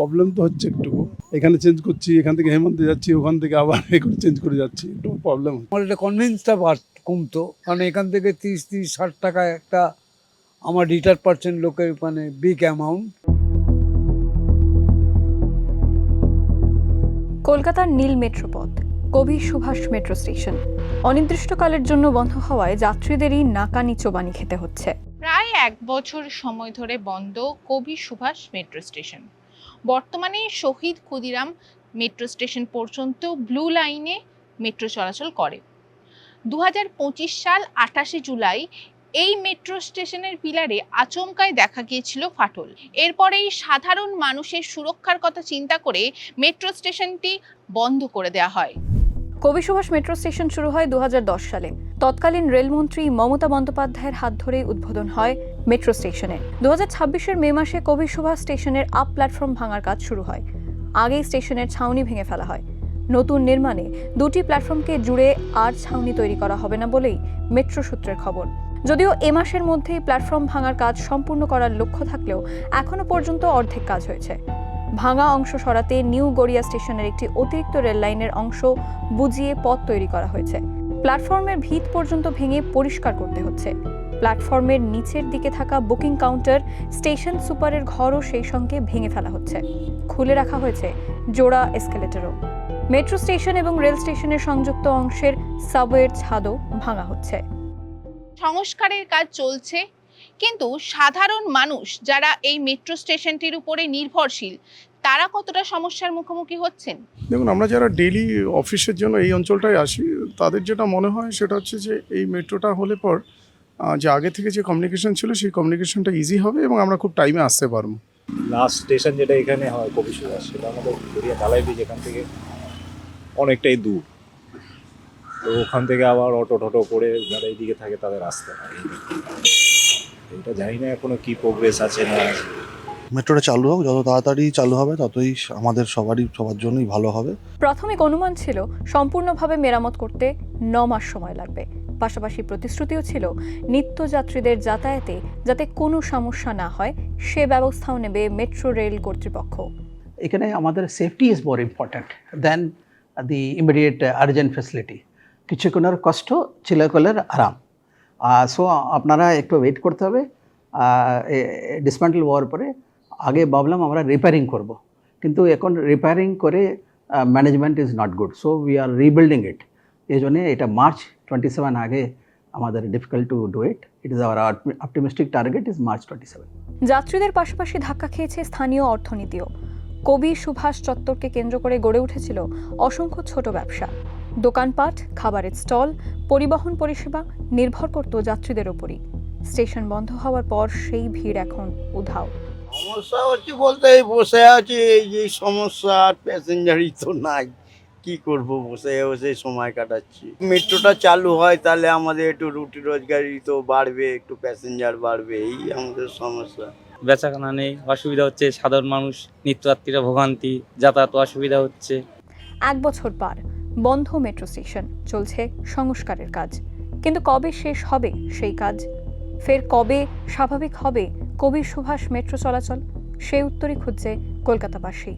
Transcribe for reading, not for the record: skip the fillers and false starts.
Problem তো হচ্ছে একটু, এখানে চেঞ্জ করছি, এখান থেকে হেমন্তে যাচ্ছি, ওখান থেকে আবার চেঞ্জ করে যাচ্ছি, একটু প্রবলেম। আমার এটা কনভিন্সটা কমতো, কারণ এখান থেকে 30-60 টাকা একটা আমার রিটায়ার পার্সেন্ট লোকের মানে বিগ অ্যামাউন্ট। কলকাতার নীল মেট্রোপথ, কবি সুভাষ মেট্রো স্টেশন অনির্দিষ্টকালের জন্য বন্ধ হওয়ায় যাত্রীদেরই নাকানি চোবানি খেতে হচ্ছে। প্রায় 1 বছর সময় ধরে বন্ধ কবি সুভাষ মেট্রো স্টেশন। বর্তমানে শহীদ ক্ষুদিরাম মেট্রো স্টেশন পর্যন্ত ব্লু লাইনে মেট্রো চলাচল করে। 2025 সাল 28শে জুলাই এই মেট্রো স্টেশনের পিলারে আচমকায় দেখা গিয়েছিল ফাটল। এরপরেই সাধারণ মানুষের সুরক্ষার কথা চিন্তা করে মেট্রো স্টেশনটি বন্ধ করে দেওয়া হয়। কবি সুভাষ মেট্রো স্টেশন শুরু হয় 2010 সালে। তৎকালীন রেলমন্ত্রী মমতা বন্দ্যোপাধ্যায়ের হাত ধরেই উদ্বোধন হয় মেট্রো স্টেশনে। 2026-এর মে মাসে কবি সুভাষ স্টেশনের আপ প্ল্যাটফর্ম ভাঙার কাজ শুরু হয়। আগেই স্টেশনের ছাউনি ভেঙে ফেলা হয়। নতুন নির্মাণে দুটি প্ল্যাটফর্মকে জুড়ে আর ছাউনি তৈরি করা হবে না বলেই মেট্রো সূত্রের খবর। যদিও এ মাসের মধ্যেই প্ল্যাটফর্ম ভাঙার কাজ সম্পূর্ণ করার লক্ষ্য থাকলেও এখনো পর্যন্ত অর্ধেক কাজ হয়েছে। ভাঙা অংশ সরাতে নিউ গড়িয়া স্টেশনের একটি অতিরিক্ত রেল লাইনের অংশ বুজিয়ে পথ তৈরি করা হয়েছে। প্ল্যাটফর্মের ভিত পর্যন্ত ভেঙে পরিষ্কার করতে হচ্ছে। প্ল্যাটফর্মের নিচের দিকে থাকা বুকিং কাউন্টার, স্টেশন সুপারের ঘরও সেই সঙ্গে ভেঙে ফেলা হচ্ছে। খুলে রাখা হয়েছে জোড়া এসকেলেটরও। মেট্রো স্টেশন এবং রেল স্টেশনের সংযুক্ত অংশের সাবওয়ের ছাদও ভাঙা হচ্ছে। সংস্কারের কাজ চলছে, কিন্তু সাধারণ মানুষ যারা এই মেট্রো স্টেশনটির উপরে নির্ভরশীল, তারা কতটা সমস্যার মুখোমুখি হচ্ছেন? দেখুন, আমরা যারা ডেইলি অফিসের জন্য এই অঞ্চলটায় আসি, তাদের যেটা মনে হয় সেটা হচ্ছে যে এই মেট্রোটা হলে পর যে আগে থেকে যে কমিউনিকেশন ছিল সেই কমিউনিকেশনটা ইজি হবে এবং আমরা খুব টাইমে আসতে পারবো। লাস্ট স্টেশন যেটা এখানে হয় কবি সুভাষ, সেটা আমাদের গড়িয়া ঢালাই ব্রিজ এখান থেকে অনেকটাই দূর। তো ওখান থেকে আবার অটো টটো করে যারা এইদিকে থাকে তাদের আসতে হয়। এটা জানি না এখনো কি প্রোগ্রেস আছে না আছে। মেট্রোটা চালু হোক, যত তাড়াতাড়ি চালু হবে ততই আমাদের সবার জন্যই ভালো হবে। প্রাথমিক অনুমান ছিল সম্পূর্ণভাবে মেরামত করতে 9 মাস সময় লাগবে। পাশাপাশি প্রতিশ্রুতিও ছিল নিত্যযাত্রীদের যাতায়াতে যাতে কোনো সমস্যা না হয় সে ব্যবস্থাও নেবে মেট্রো রেল কর্তৃপক্ষ। এখানে আমাদের safety is more important than the immediate urgent facility. কিছুক্ষণের কষ্ট, চিরকালের আরাম। সো আপনারা একটু ওয়েট করতে হবে। ডিসমেন্টেল হওয়ার পরে আগে ভাবলাম আমরা রিপেয়ারিং করব, কিন্তু এখন রিপেয়ারিং করে management is not good, so we are rebuilding it. এই জন্য এটা March 27 আগে আমাদের difficult to do it. It is our optimistic target is March 27। যাত্রীদের পাশাপাশি ধাক্কা খেয়েছে স্থানীয় অর্থনীতিও। কবি সুভাষ চত্বরকে কেন্দ্র করে গড়ে উঠেছিল অসংখ্য ছোট ব্যবসা। দোকানপাট, খাবারের স্টল, পরিবহন পরিষেবা নির্ভর করত যাত্রীদের ওপরই। স্টেশন বন্ধ হওয়ার পর সেই ভিড় এখন উধাও। সমস্যা হচ্ছে বলতে এই বসে আছি, এই যে সমস্যা, আর প্যাসেঞ্জারই তো নাই, কি করব, বসে বসে সময় কাটাচ্ছি। মেট্রোটা চালু হয় তাহলে আমাদের একটু রুটি রোজগারি তো বাড়বে, একটু প্যাসেঞ্জার বাড়বে, এই আমাদের সমস্যা। বেচাকেনা নেই, অসুবিধা হচ্ছে, সাধারণ মানুষ নিত্যযাত্রীরা ভোগান্তি, যাতায়াত অসুবিধা হচ্ছে। 1 বছর পার, বন্ধ মেট্রো স্টেশন, চলছে সংস্কারের কাজ। কিন্তু কবে শেষ হবে সেই কাজ? ফের কবে স্বাভাবিক হবে কবি সুভাষ মেট্রো চলাচল? সেই উত্তরই খুঁজছে কলকাতাবাসী।